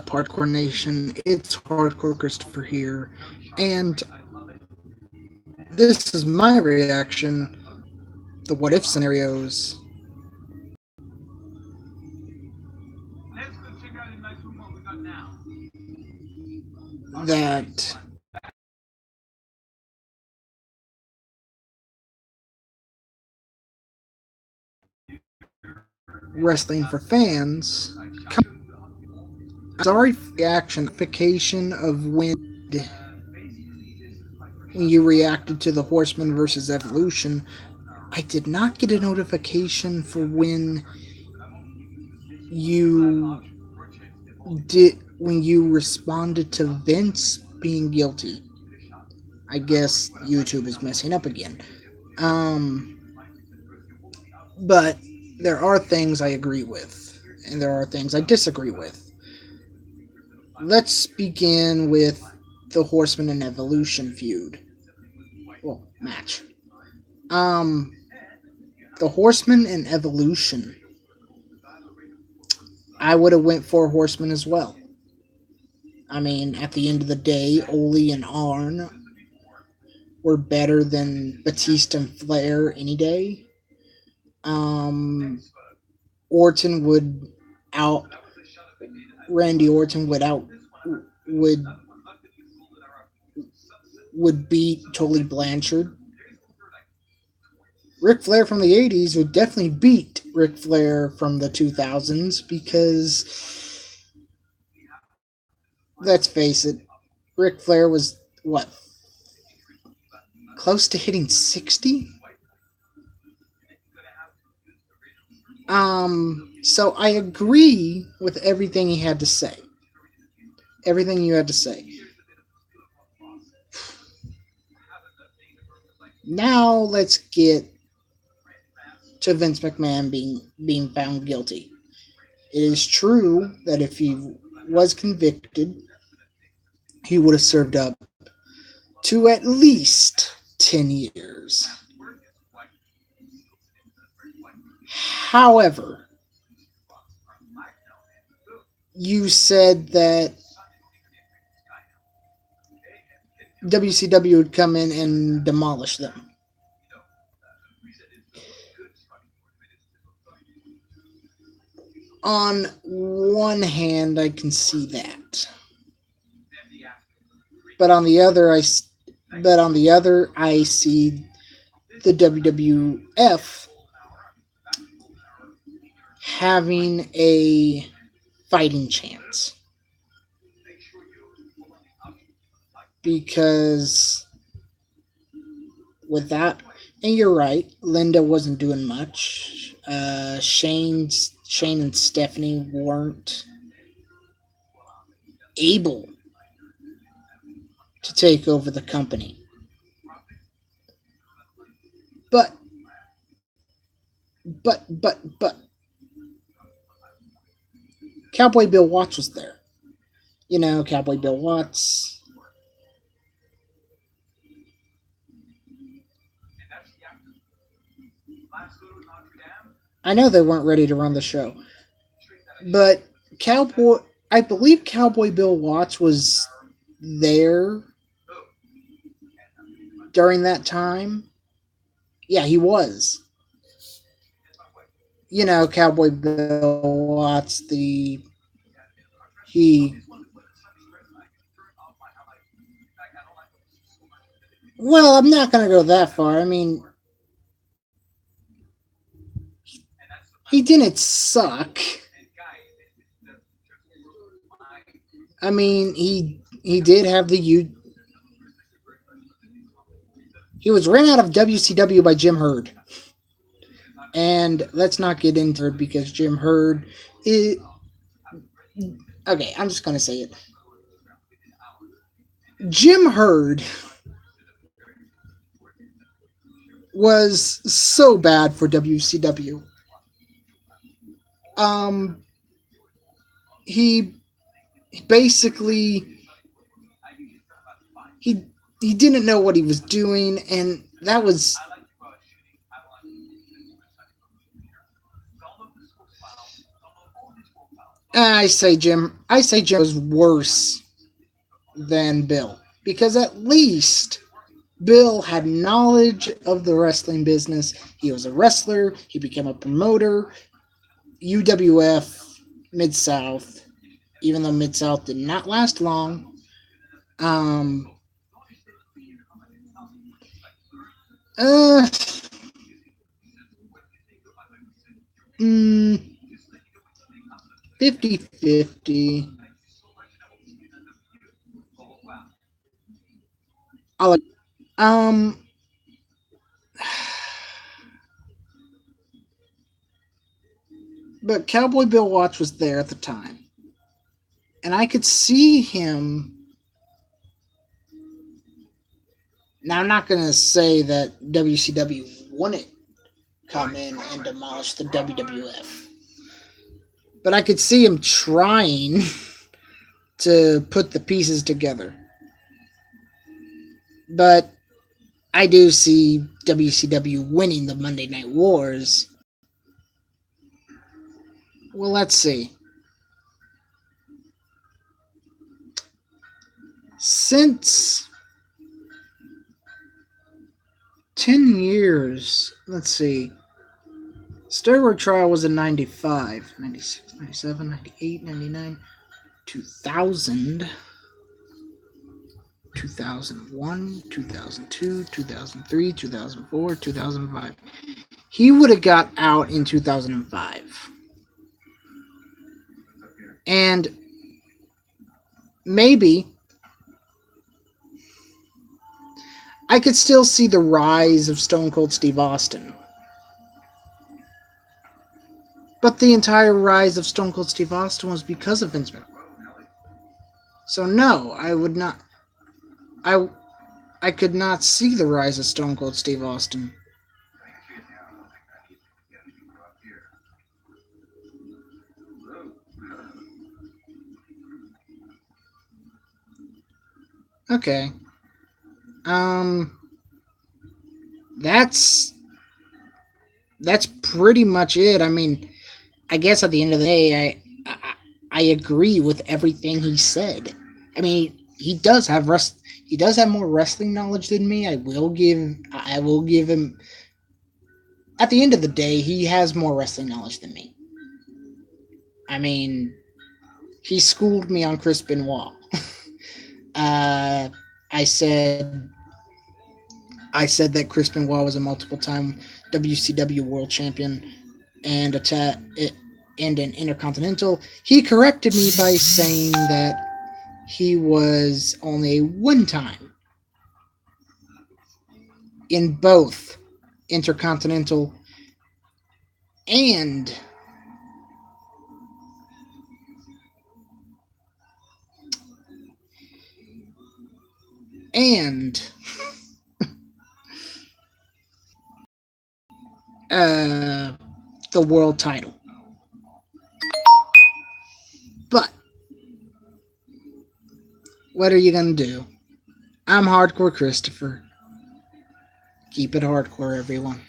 Hardcore Nation? It's Hardcore Christopher here, and this is my reaction to what if scenarios that wrestling for fans. Sorry for the notification of when you reacted to the Horseman versus Evolution. I did not get a notification for you when you responded to Vince being guilty. I guess YouTube is messing up again. But there are things I agree with, and there are things I disagree with. Let's begin with the Horseman and Evolution feud. Well, match. The Horseman and Evolution. I would have went for Horseman as well. I mean, at the end of the day, Ole and Arn were better than Batista and Flair any day. Orton would out Randy Orton would beat Tully Blanchard. Ric Flair from the 80s would definitely beat Ric Flair from the 2000s because, let's face it, Ric Flair was, what, close to hitting 60? So I agree with everything he had to say. Everything you had to say. Now let's get to Vince McMahon being found guilty. It is true that if he was convicted, he would have served up to at least 10 years. However, you said that WCW would come in and demolish them. On one hand, I can see that, but on the other, I see the WWF having a fighting chance. Because with that, and you're right, Linda wasn't doing much. Shane and Stephanie weren't able to take over the company. But Cowboy Bill Watts was there. You know, Cowboy Bill Watts. I know they weren't ready to run the show, but I believe Cowboy Bill Watts was there during that time. Yeah, he was. You know, Cowboy Bill Watts, he. Well, I'm not going to go that far. I mean, he didn't suck. I mean, he did have he was ran out of WCW by Jim Herd. And let's not get into it because Jim Herd is... Okay, I'm just going to say it. Jim Herd was so bad for WCW. He basically he didn't know what he was doing, and that was I say Jim was worse than Bill because at least Bill had knowledge of the wrestling business. He was a wrestler. He became a promoter. UWF Mid South, even though Mid South did not last long. Um, uh, mm, 50-50. I'll, um, but Cowboy Bill Watts was there at the time, and I could see him. Now, I'm not going to say that WCW wouldn't come in and demolish the WWF, but I could see him trying to put the pieces together. But I do see WCW winning the Monday Night Wars. Well, let's see. Since 10 years, let's see. Steroid Trial was in 95, 96, 97, 98, 99, 2000, 2001, 2002, 2003, 2004, 2005. He would have got out in 2005. And maybe I could still see the rise of Stone Cold Steve Austin. But the entire rise of Stone Cold Steve Austin was because of Vince McMahon. So no, I would not. I I could not see the rise of Stone Cold Steve Austin. Okay. Um that's that's pretty much it. I mean, I guess at the end of the day I agree with everything he said. I mean, he does have more wrestling knowledge than me. I will give him at the end of the day, he has more wrestling knowledge than me. I mean, he schooled me on Chris Benoit. uh, I said I said that Chris Benoit was a multiple time WCW World Champion and and an Intercontinental. He corrected me by saying that he was only a one time in both Intercontinental and and uh, the world title. But what are you gonna do? I'm Hardcore Christopher. Keep it hardcore, everyone.